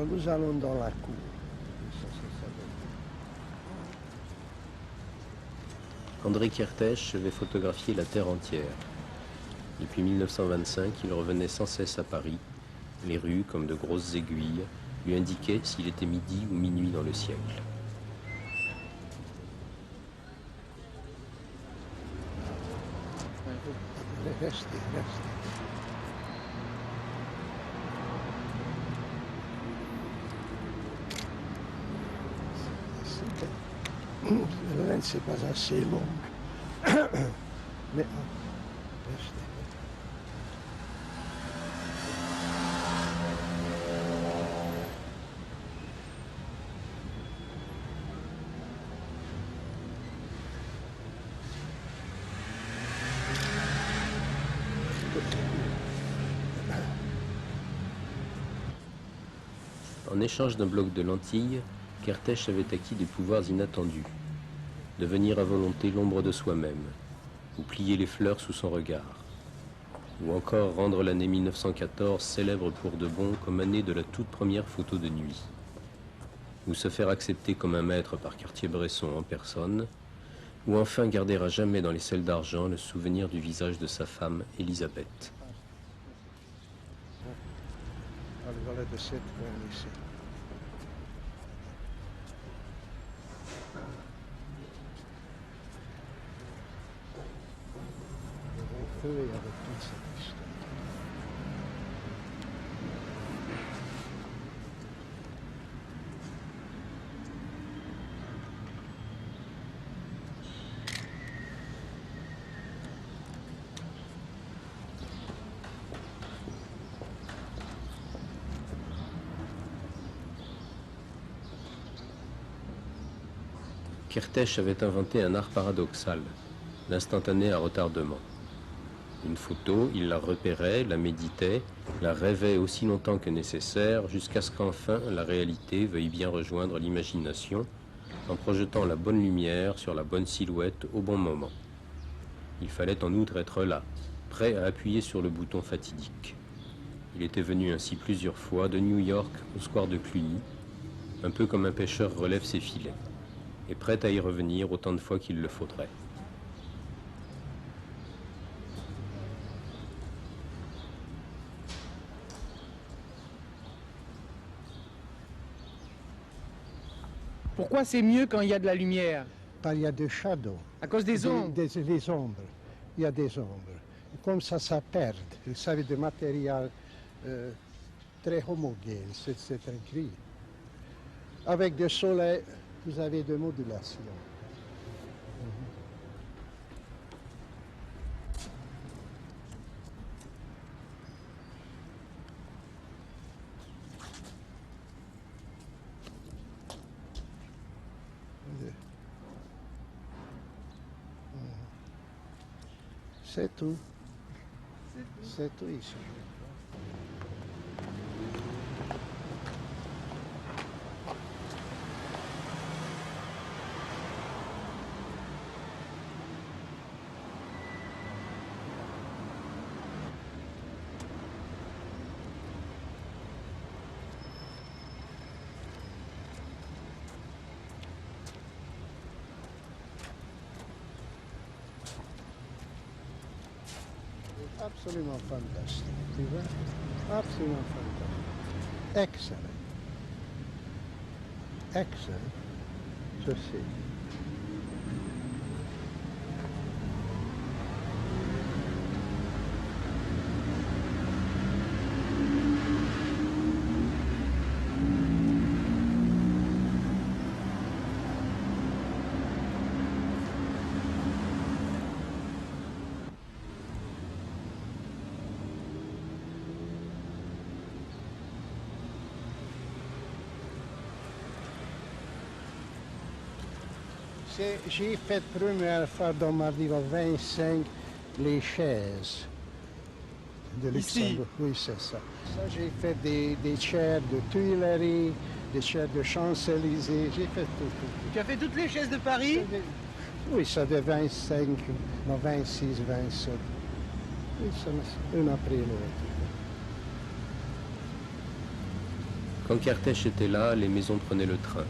Alors nous allons dans la cour. André Kertész avait photographié la Terre entière. Depuis 1925, il revenait sans cesse à Paris. Les rues, comme de grosses aiguilles, lui indiquaient s'il était midi ou minuit dans le siècle. Restez. La lente, c'est pas assez longue. Mais restez. En échange d'un bloc de lentilles, Kertész avait acquis des pouvoirs inattendus. Devenir à volonté l'ombre de soi-même, ou plier les fleurs sous son regard, ou encore rendre l'année 1914 célèbre pour de bon comme année de la toute première photo de nuit, ou se faire accepter comme un maître par Cartier-Bresson en personne, ou enfin garder à jamais dans les selles d'argent le souvenir du visage de sa femme, Elisabeth. Voilà de cette coin ici. Je vais avec toute cette histoire. Kertész avait inventé un art paradoxal, l'instantané à retardement. Une photo, il la repérait, la méditait, la rêvait aussi longtemps que nécessaire, jusqu'à ce qu'enfin la réalité veuille bien rejoindre l'imagination en projetant la bonne lumière sur la bonne silhouette au bon moment. Il fallait en outre être là, prêt à appuyer sur le bouton fatidique. Il était venu ainsi plusieurs fois de New York au square de Cluny, un peu comme un pêcheur relève ses filets, et prêt à y revenir autant de fois qu'il le faudrait. Pourquoi c'est mieux quand il y a de la lumière? Il y a des shadows. À cause des ombres? Des ombres. Il y a des ombres. Comme ça perd. Vous savez, des matériaux très homogènes, c'est très gris. Avec le soleil, vous avez des modulations. C'est tout. C'est tout ici. Absolument fantastique, tu vois? Absolument fantastique. Excellent. Excellent. Je sais. J'ai fait première fois dans ma vie au 25 les chaises de Luxembourg. Oui, c'est ça. Ça, j'ai fait des chairs de Tuileries, des chairs de Champs-Élysées, j'ai fait tout. Tu as fait toutes les chaises de Paris? Oui, ça de 25, non, 26, 27. Oui, ça, une après l'autre. Quand Kertész était là, les maisons prenaient le train.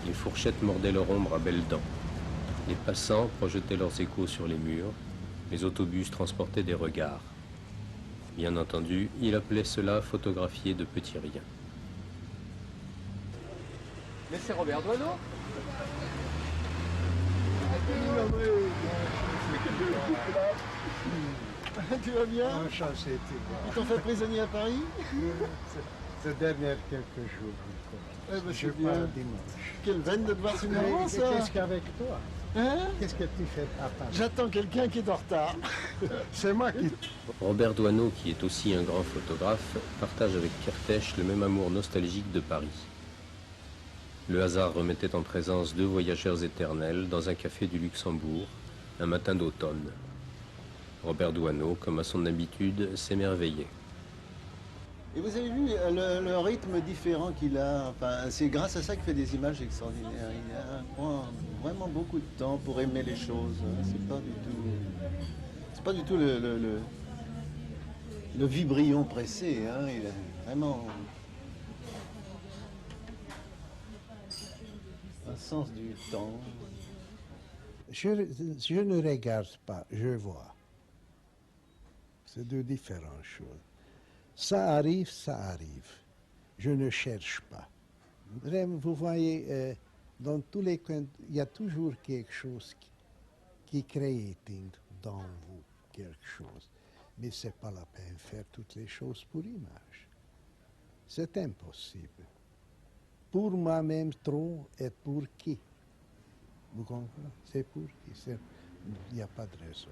Les fourchettes mordaient leur ombre à belles dents. Les passants projetaient leurs échos sur les murs. Les autobus transportaient des regards. Bien entendu, il appelait cela photographier de petits riens. Mais c'est Robert Doisneau. Tu vas bien? Enchanté de te voir. Ils t'ont fait prisonnier à Paris? Ces derniers quelques jours encore. Eh ben, Je c'est bien. pars dimanche. Quelle veine de te voir sur le Mais moment, ça! qu'est-ce qu'avec toi? Hein? Qu'est-ce que tu fais à Paris? J'attends quelqu'un qui est en retard. C'est moi qui... Robert Doisneau, qui est aussi un grand photographe, partage avec Kertész le même amour nostalgique de Paris. Le hasard remettait en présence deux voyageurs éternels dans un café du Luxembourg, un matin d'automne. Robert Doisneau, comme à son habitude, s'émerveillait. Et vous avez vu le rythme différent qu'il a. Enfin, c'est grâce à ça qu'il fait des images extraordinaires. Il prend vraiment beaucoup de temps pour aimer les choses. C'est pas du tout le vibrion pressé. Hein. Il a vraiment un sens du temps. Je ne regarde pas, je vois. C'est deux différentes choses. Ça arrive, ça arrive. Je ne cherche pas. Vraiment, vous voyez, dans tous les coins, il y a toujours quelque chose qui crée dans vous, quelque chose. Mais ce n'est pas la peine de faire toutes les choses pour image. C'est impossible. Pour moi-même, trop, et pour qui? Vous comprenez? C'est pour qui? Il n'y a pas de raison.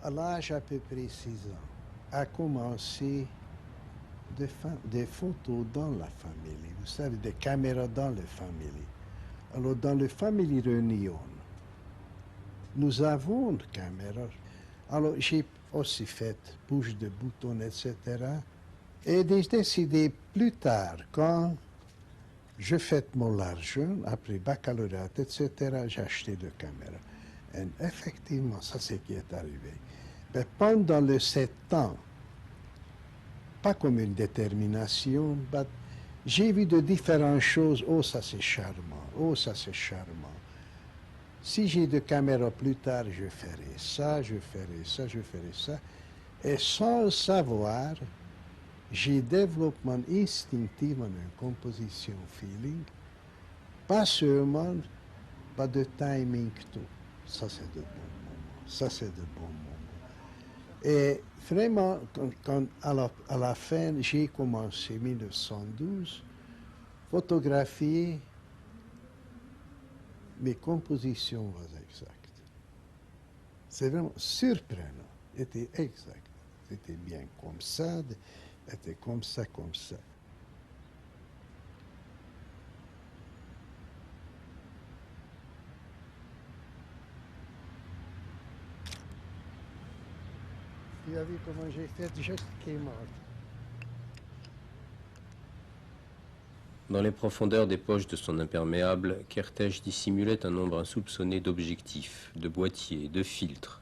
À l'âge à peu près 6 ans, a commencé des photos dans la famille. Vous savez, des caméras dans la famille. Alors, dans la famille Réunion, nous avons une caméra. Alors, j'ai aussi fait push de boutons, etc. Et j'ai décidé plus tard, quand je fais mon argent, après baccalauréat, etc., j'ai acheté deux caméras. Et effectivement, ça c'est ce qui est arrivé. Mais pendant les 7 ans, pas comme une détermination, mais j'ai vu de différentes choses. Oh, ça c'est charmant. Oh, ça c'est charmant. Si j'ai de caméras plus tard, je ferai ça, je ferai ça, je ferai ça. Et sans le savoir, j'ai développé instinctivement une composition feeling, pas seulement, pas de timing tout. Ça c'est de bons moments. Ça c'est de bons moments. Et vraiment, quand à la fin, j'ai commencé en 1912, photographier, mes compositions étaient exactes. C'est vraiment surprenant. C'était exact. C'était bien comme ça, c'était comme ça, comme ça. Tu as vu comment j'ai fait juste qui est mort. Dans les profondeurs des poches de son imperméable, Kertész dissimulait un nombre insoupçonné d'objectifs, de boîtiers, de filtres.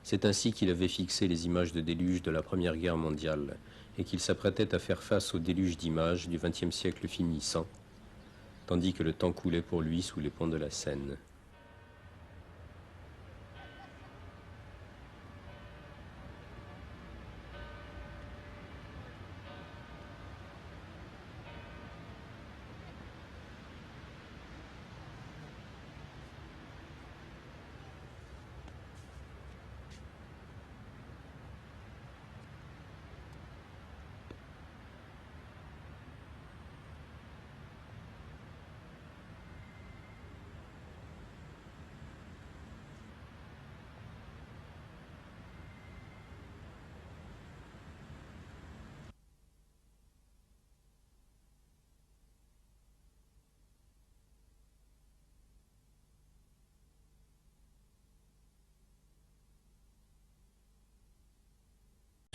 C'est ainsi qu'il avait fixé les images de déluge de la Première Guerre mondiale et qu'il s'apprêtait à faire face au déluge d'images du XXe siècle finissant, tandis que le temps coulait pour lui sous les ponts de la Seine.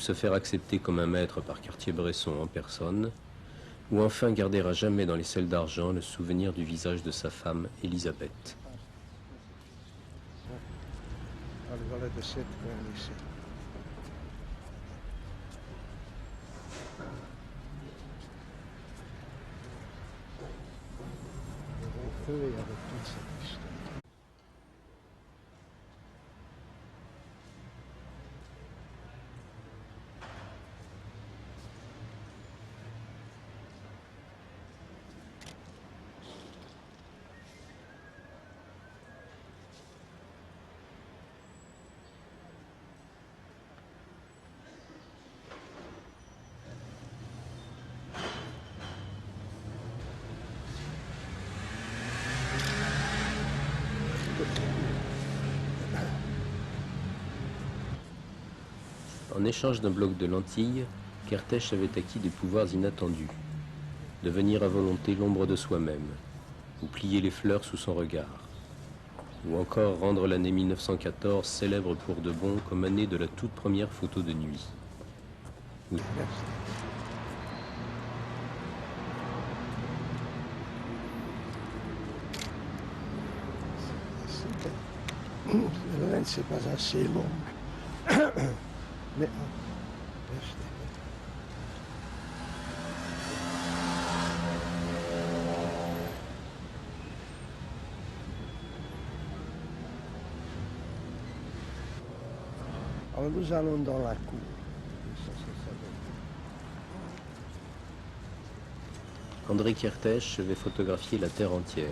se faire accepter comme un maître par Cartier-Bresson en personne, ou enfin garder à jamais dans les selles d'argent le souvenir du visage de sa femme, Élisabeth. En échange d'un bloc de lentilles, Kertész avait acquis des pouvoirs inattendus. Devenir à volonté l'ombre de soi-même, ou plier les fleurs sous son regard, ou encore rendre l'année 1914 célèbre pour de bon comme année de la toute première photo de nuit. La lente n'est pas assez longue. Mais alors nous allons dans la cour. André Kertész avait photographié la Terre entière.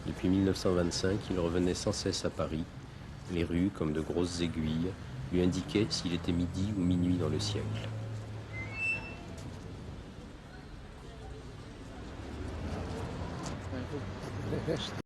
Depuis 1925, il revenait sans cesse à Paris. Les rues, comme de grosses aiguilles, lui indiquaient s'il était midi ou minuit dans le siècle.